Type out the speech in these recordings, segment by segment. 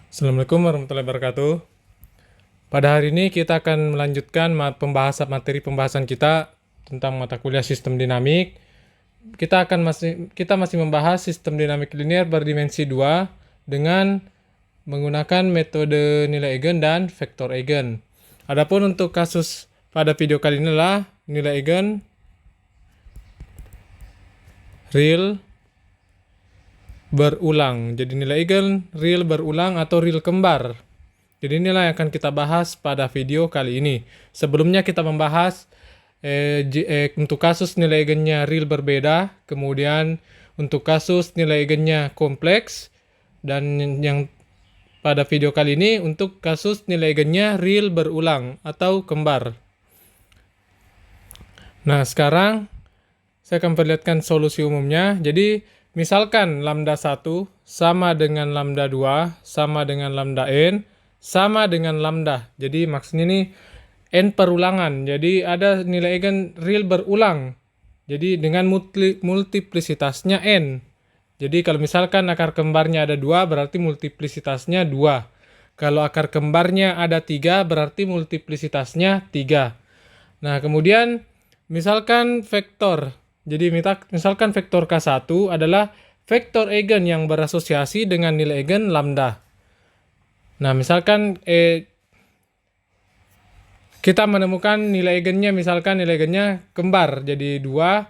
Assalamualaikum warahmatullahi wabarakatuh. Pada hari ini kita akan melanjutkan materi pembahasan kita tentang mata kuliah sistem dinamik. Kita masih membahas sistem dinamik linear berdimensi 2 dengan menggunakan metode nilai eigen dan vektor eigen. Adapun untuk kasus pada video kali ini adalah nilai eigen real berulang. Jadi nilai eigen real berulang atau real kembar. Jadi inilah yang akan kita bahas pada video kali ini. Sebelumnya kita membahas untuk kasus nilai eigennya real berbeda, kemudian untuk kasus nilai eigennya kompleks, dan yang pada video kali ini untuk kasus nilai eigennya real berulang atau kembar. Nah, sekarang saya akan perlihatkan solusi umumnya. Jadi, misalkan lambda 1 sama dengan lambda 2 sama dengan lambda n sama dengan lambda. Jadi maksudnya ini n perulangan. Jadi ada nilai eigen real berulang. Jadi dengan multiplisitasnya n. Jadi kalau misalkan akar kembarnya ada 2 berarti multiplisitasnya 2. Kalau akar kembarnya ada 3 berarti multiplisitasnya 3. Nah, kemudian misalkan vektor. Jadi misalkan vektor K1 adalah vektor eigen yang berasosiasi dengan nilai eigen lambda. Nah, misalkan kita menemukan nilai eigennya, misalkan nilai eigennya kembar, jadi 2,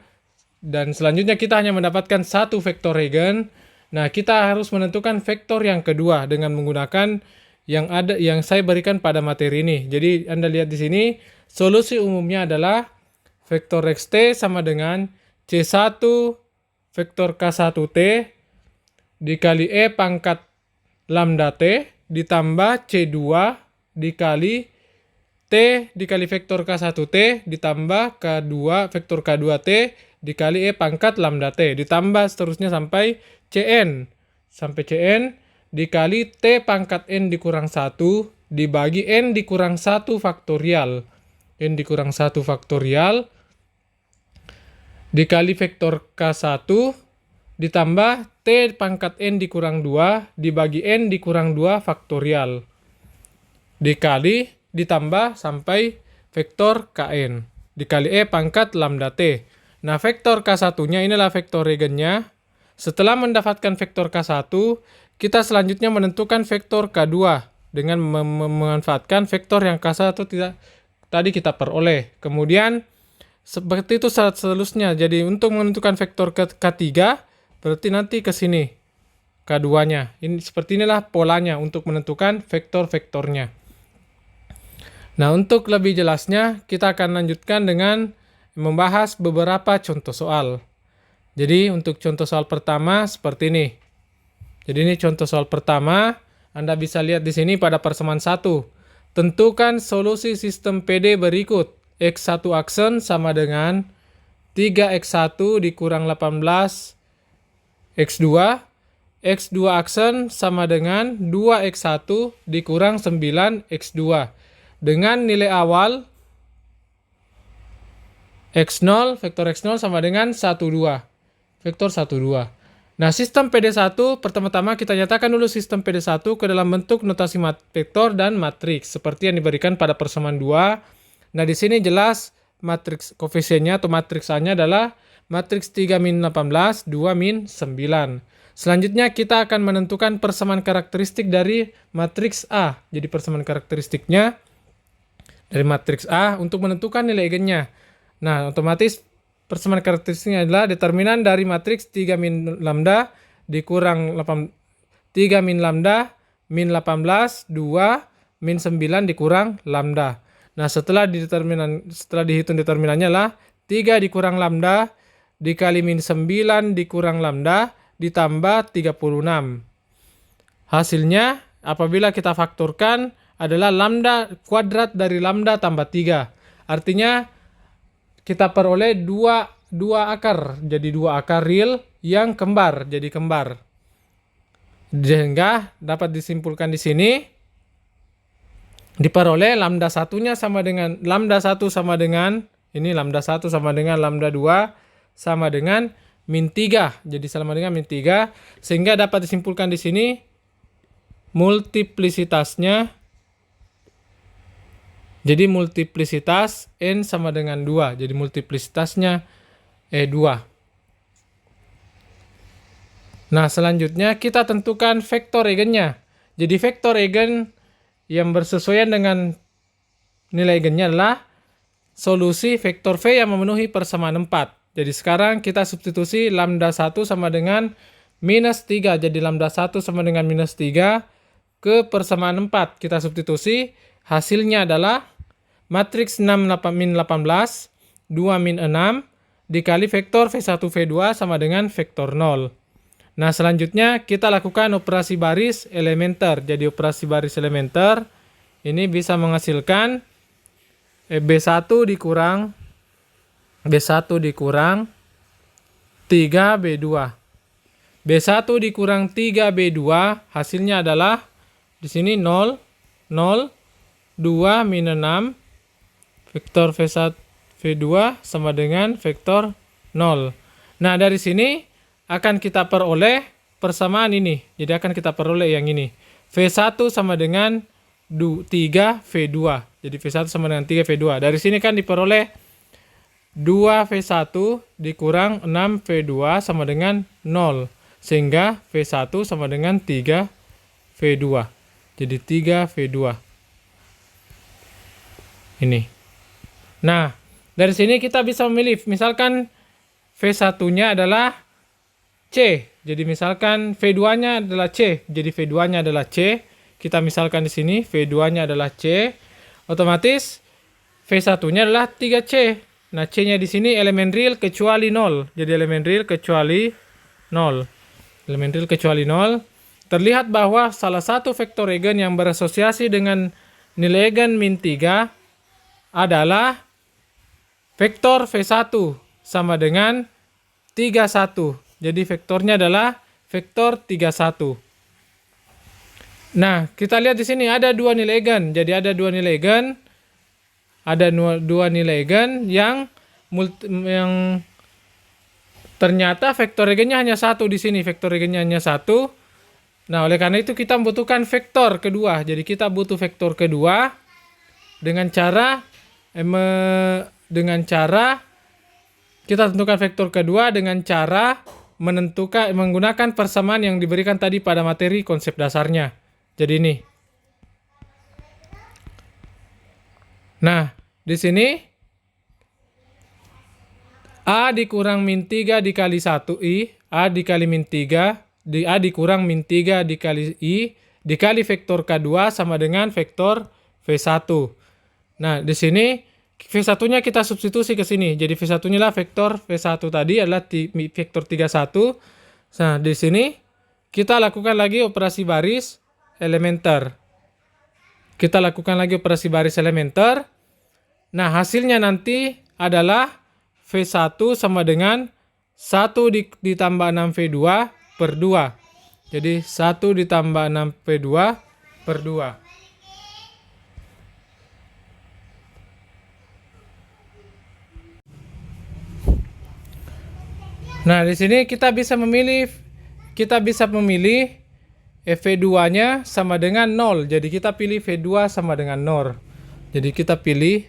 dan selanjutnya kita hanya mendapatkan satu vektor eigen. Nah, kita harus menentukan vektor yang kedua dengan menggunakan yang saya berikan pada materi ini. Jadi, Anda lihat di sini, solusi umumnya adalah vektor xt sama dengan C1 vektor K1t dikali E pangkat lambda t ditambah C2 dikali T dikali vektor K1T ditambah K2 vektor K2T dikali E pangkat lambda T ditambah seterusnya sampai Cn. Sampai Cn dikali T pangkat N dikurang 1 dibagi N dikurang 1 faktorial. N dikurang 1 faktorial dikali vektor K1 ditambah T pangkat N dikurang 2 dibagi N dikurang 2 faktorial. Dikali ditambah sampai vektor Kn. Dikali E pangkat lambda T. Nah, vektor K1-nya inilah vektor eigennya. Setelah mendapatkan vektor K1, kita selanjutnya menentukan vektor K2 dengan memanfaatkan vektor yang K1 tadi kita peroleh. Kemudian, seperti itu seterusnya. Jadi, untuk menentukan vektor K3, berarti nanti ke sini K2-nya. Seperti inilah polanya untuk menentukan vektor-vektornya. Nah, untuk lebih jelasnya kita akan lanjutkan dengan membahas beberapa contoh soal. Jadi, untuk contoh soal pertama seperti ini. Jadi, ini contoh soal pertama. Anda bisa lihat di sini pada persamaan 1. Tentukan solusi sistem PD berikut. X1 aksen sama dengan 3x1 dikurang 18 X2, X2 aksen sama dengan 2X1 dikurang 9X2. Dengan nilai awal X0, vektor X0 sama dengan 1, 2. Vektor 1, 2. Nah, sistem PD1, pertama-tama kita nyatakan dulu sistem PD1 ke dalam bentuk notasi vektor dan matriks. Seperti yang diberikan pada persamaan 2. Nah, di sini jelas matriks koefisiennya atau matriks A-nya adalah matriks 3 min 18, 2 min 9. Selanjutnya kita akan menentukan persamaan karakteristik dari matriks A. Jadi persamaan karakteristiknya dari matriks A untuk menentukan nilai eigennya. Nah, otomatis persamaan karakteristiknya adalah determinan dari matriks 3 min lambda dikurang 3 min lambda min 18, 2 min 9 dikurang lambda. Nah, setelah dihitung determinannya lah 3 dikurang lambda dikali min 9 dikurang lambda ditambah 36. Hasilnya apabila kita faktorkan adalah lambda kuadrat dari lambda tambah 3. Artinya kita peroleh dua akar. Jadi 2 akar real yang kembar. Jadi kembar. Sehingga dapat disimpulkan di sini diperoleh lambda 1-nya sama dengan lambda 1 sama dengan ini lambda 1 sama dengan lambda 2 sama dengan min 3. Jadi sama dengan min 3 sehingga dapat disimpulkan di sini multiplisitasnya. Jadi multiplisitas N sama dengan 2. Jadi multiplisitasnya 2. Nah, selanjutnya kita tentukan vektor eigennya. Jadi vektor eigen yang bersesuaian dengan nilai eigennya adalah solusi vektor V yang memenuhi persamaan 4. Jadi sekarang kita substitusi lambda 1 sama dengan minus 3. Jadi lambda 1 sama dengan minus 3 ke persamaan 4. Kita substitusi, hasilnya adalah matriks 6 min 18, 2 min 6, dikali vektor V1 V2 sama dengan vektor 0. Nah, selanjutnya kita lakukan operasi baris elementer. Jadi operasi baris elementer ini bisa menghasilkan B1 dikurang 3B2. B1 dikurang 3B2 hasilnya adalah di sini 0, 0, 2 min 6, vektor V1 V2 sama dengan vektor 0. Nah, dari sini akan kita peroleh persamaan ini. Jadi akan kita peroleh yang ini. V1 sama dengan 3V2. Jadi V1 sama dengan 3V2. Dari sini kan diperoleh 2V1 dikurang 6V2 sama dengan 0. Sehingga V1 sama dengan 3V2. Jadi 3V2. Ini. Nah, dari sini kita bisa memilih. Misalkan V1-nya adalah C. Jadi misalkan V2-nya adalah C. Jadi V2-nya adalah C. Kita misalkan di sini V2-nya adalah C. Otomatis V1-nya adalah 3C. Nah, C-nya di sini elemen real kecuali 0. Jadi elemen real kecuali 0. Elemen real kecuali 0. Terlihat bahwa salah satu vektor eigen yang berasosiasi dengan nilai eigen min 3 adalah vektor V1 sama dengan 31. Jadi vektornya adalah vektor 31. Nah, kita lihat di sini ada dua nilai eigen. Jadi ada dua nilai eigen. Ada dua nilai eigen yang ternyata vektor eigennya hanya satu di sini. Vektor eigennya hanya satu. Nah, oleh karena itu kita membutuhkan vektor kedua. Jadi kita butuh vektor kedua dengan cara kita tentukan vektor kedua dengan cara menggunakan persamaan yang diberikan tadi pada materi konsep dasarnya. Jadi ini. Nah, di sini A dikurang min 3 dikali 1I, A dikali min 3, A dikurang min 3 dikali I, dikali vektor K2 sama dengan vektor V1. Nah, di sini V1-nya kita substitusi ke sini. Jadi V1-nya lah vektor V1 tadi adalah vektor 31. Nah, di sini kita lakukan lagi operasi baris elementer. Kita lakukan lagi operasi baris elementer. Nah, hasilnya nanti adalah V1 sama dengan 1 ditambah 6V2 per 2. Jadi 1 ditambah 6V2 per 2. Nah, di sini kita bisa memilih V2-nya sama dengan 0. Jadi kita pilih V2 sama dengan 0. Jadi kita pilih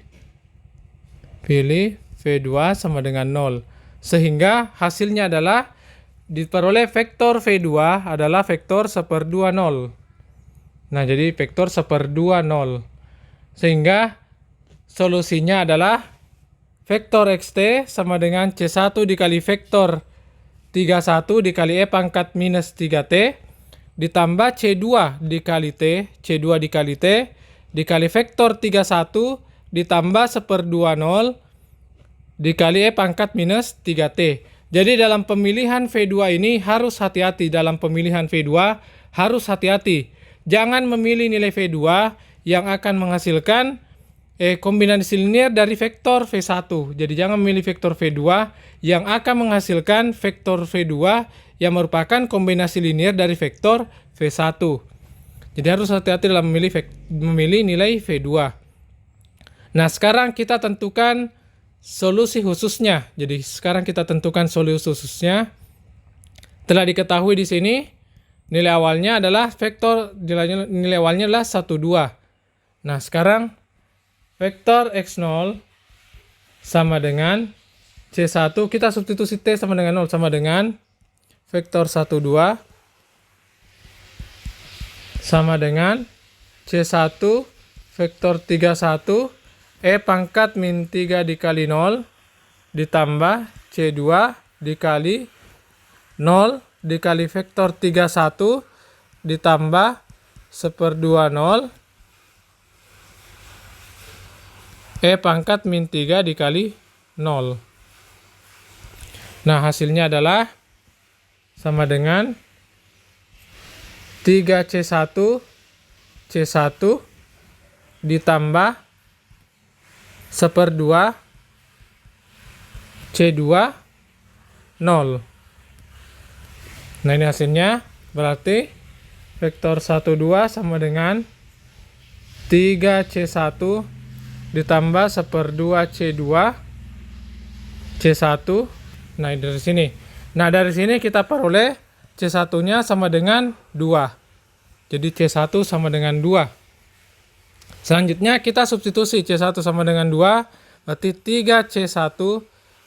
V2 sama dengan 0. Sehingga hasilnya adalah diperoleh vektor V2 adalah vektor 1/2 0. Nah, jadi vektor 1/2 0. Sehingga solusinya adalah vektor XT sama dengan C1 dikali vektor 31 dikali E pangkat minus 3T ditambah C2 dikali T, C2 dikali T dikali vektor 31 ditambah 1/2 0 dikali E pangkat minus 3T. Jadi dalam pemilihan V2 ini harus hati-hati. Jangan memilih nilai V2 yang akan menghasilkan kombinasi linear dari vektor V1. Jadi jangan memilih vektor V2 yang akan menghasilkan vektor V2 yang merupakan kombinasi linear dari vektor V1. Jadi harus hati-hati dalam memilih nilai V2. Nah, sekarang kita tentukan solusi khususnya. Jadi sekarang kita tentukan solusi khususnya. Telah diketahui di sini nilai awalnya adalah nilai awalnya adalah 1, 2. Nah, sekarang vektor X0 sama dengan C1, kita substitusi T sama dengan 0 sama dengan vektor 1, 2 sama dengan C1 vektor 3, 1 E pangkat min 3 dikali 0 ditambah C2 dikali 0 dikali vektor 3, 1 ditambah 1/2 0 E pangkat min 3 dikali 0. Nah, hasilnya adalah sama dengan 3C1 C1 ditambah 1/2 C2 0. Nah, ini hasilnya berarti vektor 1, 2 sama dengan 3C1 ditambah 1/2 C2 C1. Nah, dari sini. Nah, dari sini kita peroleh C1-nya sama dengan 2. Jadi C1 sama dengan 2. Selanjutnya kita substitusi C1 sama dengan 2, berarti 3C1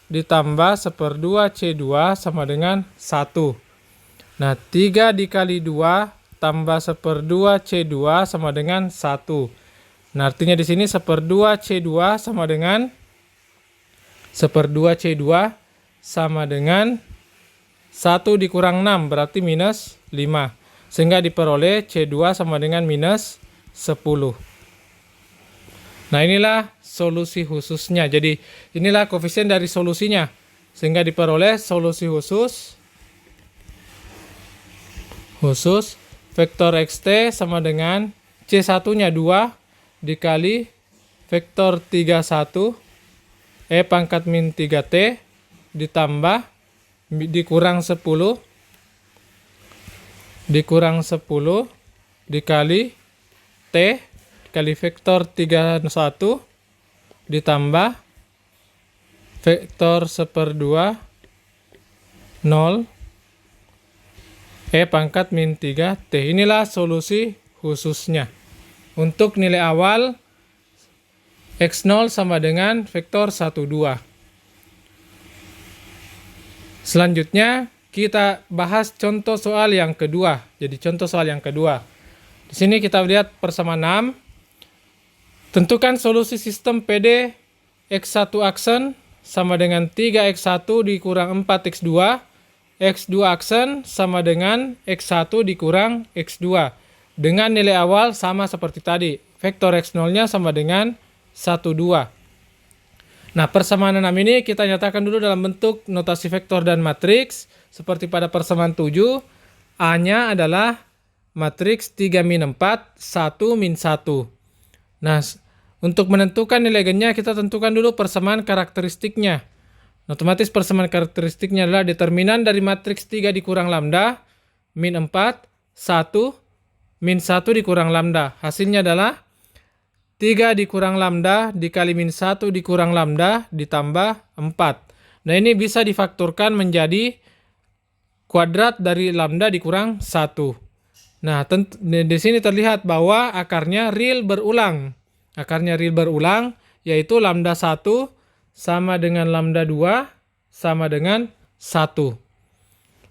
ditambah 1/2 C2 sama dengan 1. Nah, 3 dikali 2 tambah 1/2 C2 sama dengan 1. Nah, artinya di sini 1/2 C2 sama dengan 1/2 C2 sama dengan 1 dikurang 6, berarti minus 5. Sehingga diperoleh C2 sama dengan minus 10. Nah, inilah solusi khususnya. Jadi, inilah koefisien dari solusinya. Sehingga diperoleh solusi khusus vektor xt sama dengan C1-nya 2 dikali vektor 3, 1 E pangkat min 3T ditambah dikurang 10 dikali T dikali vektor 3, 1 ditambah vektor 1/2 0 E pangkat min 3T. Inilah solusi khususnya. Untuk nilai awal X0 sama dengan vektor 1, 2. Selanjutnya kita bahas contoh soal yang kedua. Jadi contoh soal yang kedua. Di sini kita lihat persamaan 6. Tentukan solusi sistem PD X1 aksen sama dengan 3X1 dikurang 4X2. X2 aksen sama dengan X1 dikurang X2. Dengan nilai awal sama seperti tadi. Vektor X0-nya sama dengan 1, 2. Nah, persamaan 6 ini kita nyatakan dulu dalam bentuk notasi vektor dan matriks. Seperti pada persamaan 7, A-nya adalah matriks 3 min 4, 1 min 1. Nah, untuk menentukan nilai gennya kita tentukan dulu persamaan karakteristiknya. Otomatis persamaan karakteristiknya adalah determinan dari matriks 3 dikurang lambda, min 4, 1, min 1 dikurang lambda. Hasilnya adalah 3 dikurang lambda dikali min 1 dikurang lambda ditambah 4. Nah, ini bisa difaktorkan menjadi kuadrat dari lambda dikurang 1. Nah, di sini terlihat bahwa akarnya real berulang. Akarnya real berulang, yaitu lambda 1 sama dengan lambda 2 sama dengan 1.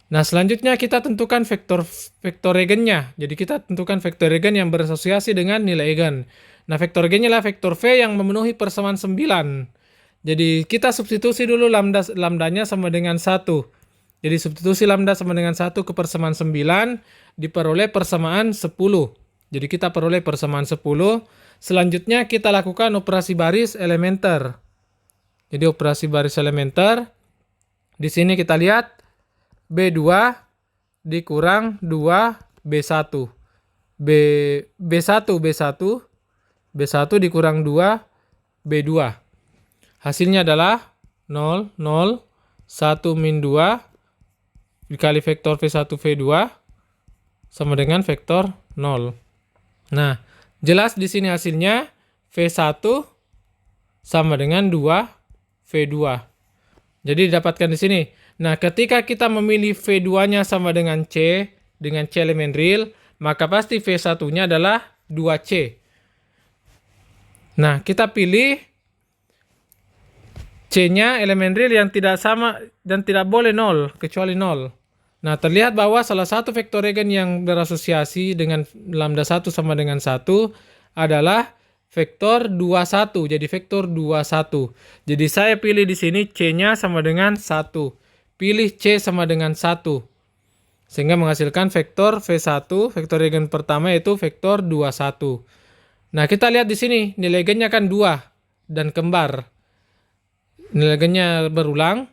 Nah, selanjutnya kita tentukan vektor eigennya. Jadi kita tentukan vektor eigen yang berasosiasi dengan nilai eigen. Nah, vektor eigennya adalah vektor V yang memenuhi persamaan 9. Jadi kita substitusi dulu lambdanya sama dengan 1. Jadi substitusi lambda sama dengan 1 ke persamaan 9 diperoleh persamaan 10. Jadi kita peroleh persamaan 10. Selanjutnya kita lakukan operasi baris elementer. Jadi operasi baris elementer, di sini kita lihat B2 dikurang 2 B1. B1 dikurang 2 B2. Hasilnya adalah 0, 0, 1 min 2 dikali vektor V1 V2 sama dengan vektor 0. Nah, jelas di sini hasilnya V1 sama dengan 2 V2. Jadi didapatkan di sini. Nah, ketika kita memilih V2-nya sama dengan C dengan C elemen real, maka pasti V1-nya adalah 2C. Nah, kita pilih C-nya elemen real yang tidak sama dan tidak boleh 0, kecuali 0. Nah, terlihat bahwa salah satu vektor eigen yang berasosiasi dengan lambda 1 sama dengan 1 adalah vektor 21. Jadi vektor 21. Jadi saya pilih di sini C-nya sama dengan 1. Pilih C sama dengan 1. Sehingga menghasilkan vektor V1, vektor eigen pertama yaitu vektor 21. Nah, kita lihat di sini nilai eigennya kan 2 dan kembar. Nilai eigennya berulang,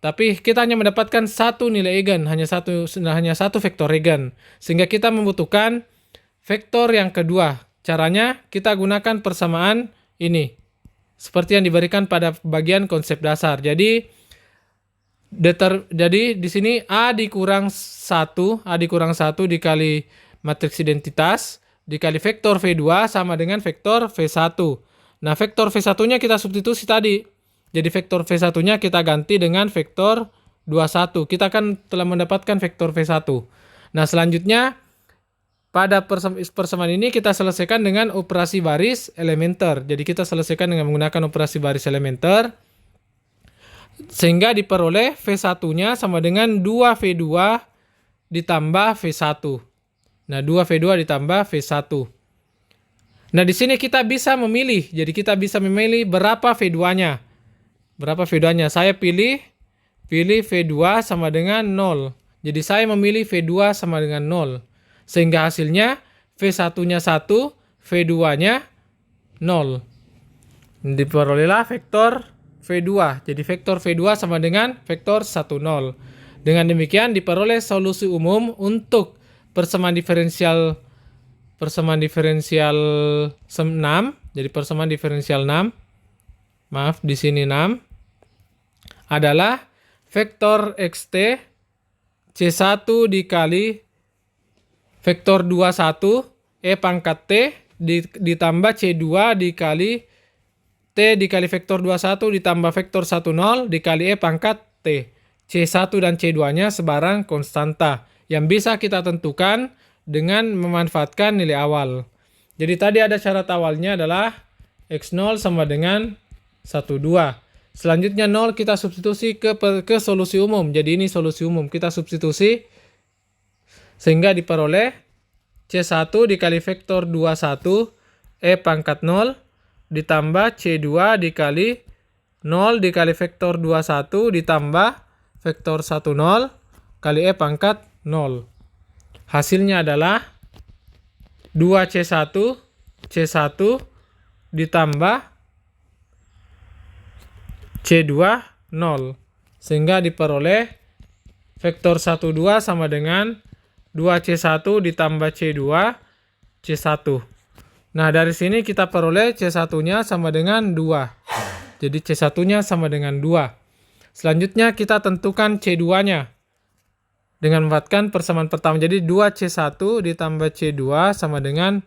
tapi kita hanya mendapatkan satu nilai eigen, hanya satu vektor eigen. Sehingga kita membutuhkan vektor yang kedua. Caranya kita gunakan persamaan ini, seperti yang diberikan pada bagian konsep dasar. Jadi di sini A dikurang 1 dikali matriks identitas dikali vektor V2 sama dengan vektor V1. Nah, vektor V1-nya kita substitusi tadi. Jadi vektor V1-nya kita ganti dengan vektor 21. Kita kan telah mendapatkan vektor V1. Nah, selanjutnya pada persamaan ini kita selesaikan dengan operasi baris elementer. Jadi kita selesaikan dengan menggunakan operasi baris elementer. Sehingga diperoleh V1-nya sama dengan 2V2 ditambah V1. Nah, 2V2 ditambah V1. Nah, di sini kita bisa memilih. Jadi kita bisa memilih berapa V2-nya. Berapa V2-nya? Saya pilih V2 sama dengan 0. Jadi saya memilih V2 sama dengan 0. Sehingga hasilnya V1-nya 1, V2-nya 0. Diperolehlah vektor V2. Jadi vektor V2 sama dengan vektor 1, 0. Dengan demikian diperoleh solusi umum untuk persamaan diferensial 6. Jadi persamaan diferensial 6. Maaf, di sini 6. Adalah vektor xt C1 dikali vektor 21 E pangkat T ditambah C2 dikali T dikali vektor 21 ditambah vektor 10 dikali E pangkat T. C1 dan C2-nya sebarang konstanta yang bisa kita tentukan dengan memanfaatkan nilai awal. Jadi tadi ada syarat awalnya adalah X0 sama dengan 12. Selanjutnya 0 kita substitusi ke solusi umum. Jadi ini solusi umum. Kita substitusi sehingga diperoleh C1 dikali vektor 21 E pangkat 0 ditambah C2 dikali 0 dikali vektor 21 ditambah vektor 10 kali E pangkat 0. Hasilnya adalah 2C1 C1 ditambah C2 0. Sehingga diperoleh vektor 12 sama dengan 2C1 ditambah C2 C1. Nah, dari sini kita peroleh C1-nya sama dengan 2. Jadi C1-nya sama dengan 2. Selanjutnya kita tentukan C2-nya dengan memanfaatkan persamaan pertama. Jadi 2C1 ditambah C2 sama dengan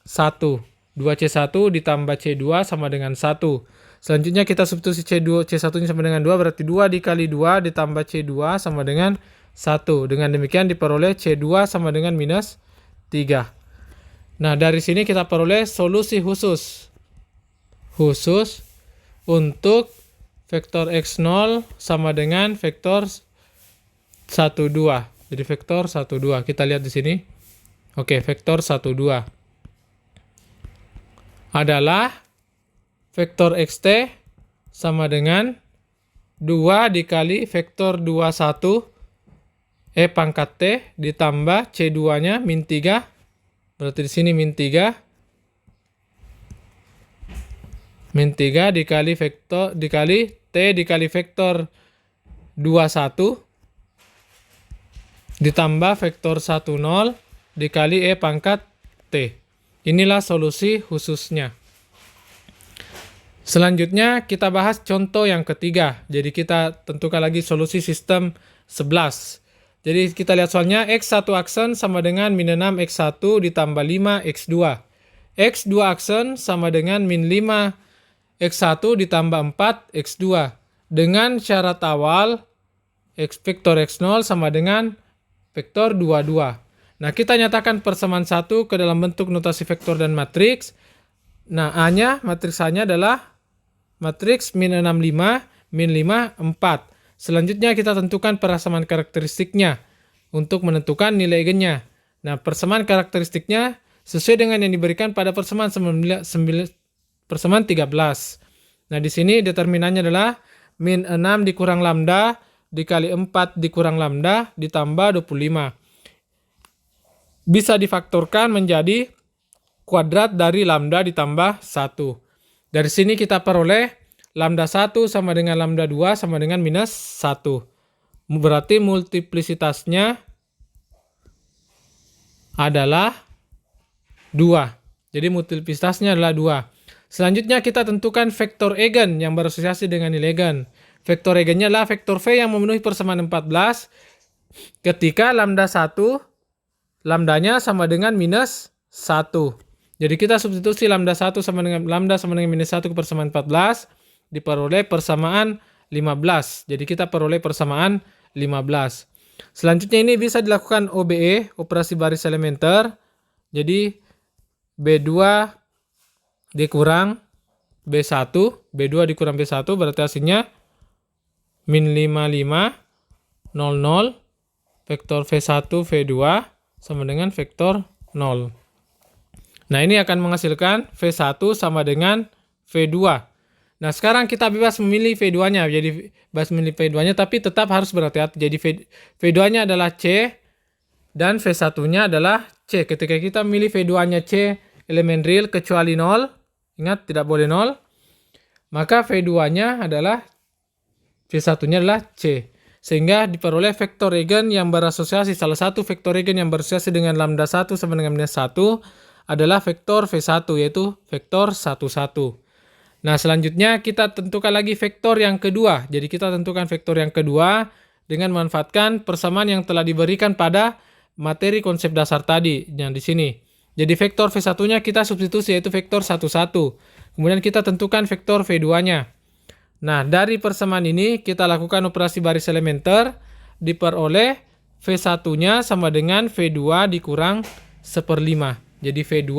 1. 2C1 ditambah C2 sama dengan 1. Selanjutnya kita substitusi C1-nya sama dengan 2, berarti 2 dikali 2 ditambah C2 sama dengan 1. Dengan demikian diperoleh C2 sama dengan minus 3. Nah, dari sini kita peroleh solusi khusus untuk vektor X0 sama dengan vektor 1, 2. Jadi vektor 1, 2. Kita lihat di sini. Oke, vektor 1, 2 adalah vektor xt sama dengan 2 dikali vektor 21 E pangkat T ditambah C2-nya min 3. Berarti di sini min 3. Min 3 dikali vektor dikali T dikali vektor 21 ditambah vektor 10 dikali E pangkat T. Inilah solusi khususnya. Selanjutnya kita bahas contoh yang ketiga. Jadi kita tentukan lagi solusi sistem 11. Jadi kita lihat soalnya X1 aksen sama dengan min 6 X1 ditambah 5 X2. X2 aksen sama dengan min 5 X1 ditambah 4 X2. Dengan syarat awal X vektor X0 sama dengan vektor 22. Nah, kita nyatakan persamaan 1 ke dalam bentuk notasi vektor dan matriks. Nah, A-nya, matriks A-nya adalah matriks min 65, min 5, 4. Selanjutnya kita tentukan persamaan karakteristiknya untuk menentukan nilai eigennya. Nah, persamaan karakteristiknya sesuai dengan yang diberikan pada persamaan 13. Nah, di sini determinannya adalah min 6 dikurang lambda dikali 4 dikurang lambda ditambah 25. Bisa difaktorkan menjadi kuadrat dari lambda ditambah 1. Dari sini kita peroleh lambda 1 sama dengan lambda 2 sama dengan minus 1. Berarti multiplisitasnya adalah 2. Jadi multiplisitasnya adalah 2. Selanjutnya kita tentukan vektor eigen yang berasosiasi dengan nilai eigen. Vektor eigennya adalah vektor V yang memenuhi persamaan 14 ketika lambda 1 lambdanya sama dengan minus 1. Jadi kita substitusi lambda 1 sama dengan minus 1 ke persamaan 14 diperoleh persamaan 15. Jadi kita peroleh persamaan 15. Selanjutnya ini bisa dilakukan OBE, operasi baris elementer. Jadi B2 dikurang B1, B2 dikurang B1 berarti hasilnya min 55, 00, vektor V1, V2 sama dengan vektor 0. Nah, ini akan menghasilkan V1 sama dengan V2. Nah, sekarang kita bebas memilih V2-nya. Jadi, bebas memilih V2-nya, tapi tetap harus berhati-hati. Jadi, V2-nya adalah C dan V1-nya adalah C. Ketika kita memilih V2-nya C, elemen real kecuali 0, ingat tidak boleh 0, maka V2-nya adalah V1-nya adalah C. Sehingga diperoleh vektor eigen yang berasosiasi. Salah satu vektor eigen yang berasosiasi dengan lambda 1 sama dengan minus 1 adalah vektor V1, yaitu vektor 1, 1. Nah, selanjutnya kita tentukan lagi vektor yang kedua. Jadi kita tentukan vektor yang kedua dengan memanfaatkan persamaan yang telah diberikan pada materi konsep dasar tadi yang di sini. Jadi vektor V1-nya kita substitusi yaitu vektor 1, 1. Kemudian kita tentukan vektor V2-nya. Nah, dari persamaan ini kita lakukan operasi baris elementer, diperoleh V1-nya sama dengan V2 dikurang 1/5. Jadi V2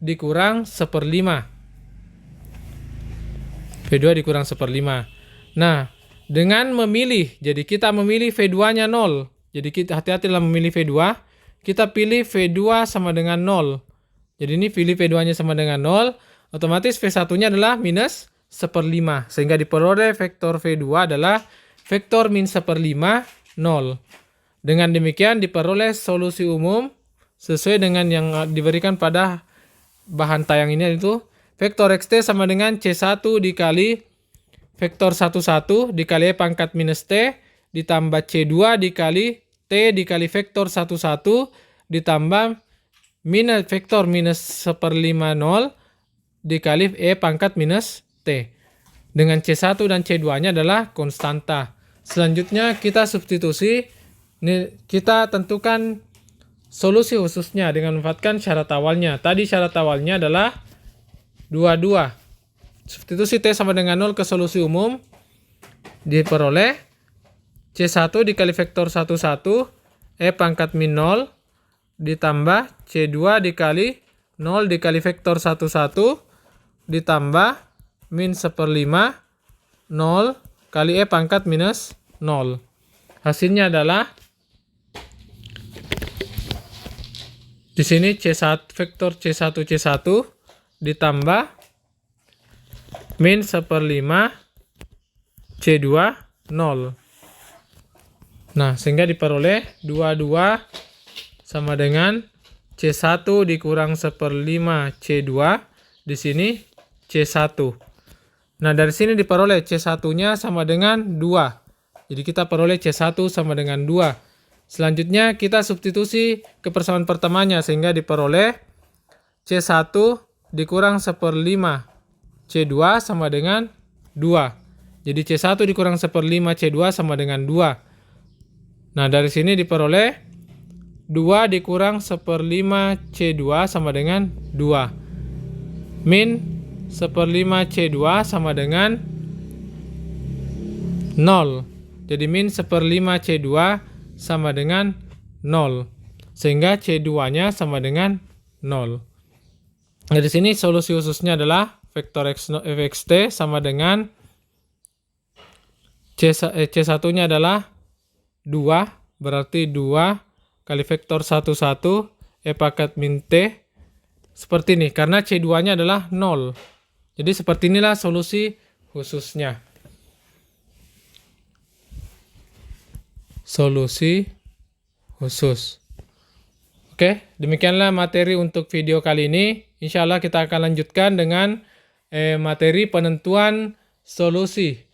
dikurang 1/5. V2 dikurang 1/5. Nah, dengan memilih, jadi kita memilih V2-nya 0. Jadi kita hati-hati dalam memilih V2. Kita pilih V2 sama dengan 0. Jadi ini pilih V2-nya sama dengan 0. Otomatis V1-nya adalah minus 1/5. Sehingga diperoleh vektor V2 adalah vektor min 1/5, 0. Dengan demikian diperoleh solusi umum sesuai dengan yang diberikan pada bahan tayang ini, yaitu vektor XT sama dengan C1 dikali vektor 1, 1 dikali E pangkat minus T ditambah C2 dikali T dikali vektor 1, 1 ditambah minus vektor minus 1/5, 0 dikali E pangkat minus T. Dengan C1 dan C2-nya adalah konstanta. Selanjutnya kita substitusi, kita tentukan solusi khususnya dengan memanfaatkan syarat awalnya. Tadi syarat awalnya adalah 22. Substitusi T sama dengan 0 ke solusi umum diperoleh C1 dikali vektor 1, 1 E pangkat min 0 ditambah C2 dikali 0 dikali vektor 1, 1 ditambah min 1/5 0 kali E pangkat minus 0. Hasilnya adalah di sini C1 vektor C1 C1 ditambah min 1/5 C2 0. Nah, sehingga diperoleh 22 sama dengan C1 dikurang 1/5 C2, di sini C1. Nah, dari sini diperoleh C1-nya sama dengan 2. Jadi kita peroleh C1 sama dengan 2. Selanjutnya kita substitusi ke persamaan pertamanya sehingga diperoleh C1 dikurang 1/5 C2 sama dengan 2. Jadi C1 dikurang 1/5 C2 sama dengan 2. Nah, dari sini diperoleh 2 dikurang 1/5 C2 sama dengan 2. Min 1/5 C2 sama dengan 0. Jadi min 1/5 C2 sama dengan 0. Sehingga C2-nya sama dengan 0. Nah, di sini solusi khususnya adalah vektor xt sama dengan C1-nya adalah 2, berarti 2 kali vektor 1, 1, E pangkat min T. Seperti ini, karena C2-nya adalah 0. Jadi seperti inilah solusi khususnya. Solusi khusus. Oke, demikianlah materi untuk video kali ini. Insya Allah kita akan lanjutkan dengan materi penentuan solusi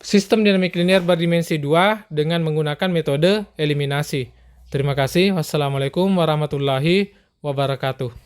sistem dinamik linear berdimensi 2 dengan menggunakan metode eliminasi. Terima kasih. Wassalamualaikum warahmatullahi wabarakatuh.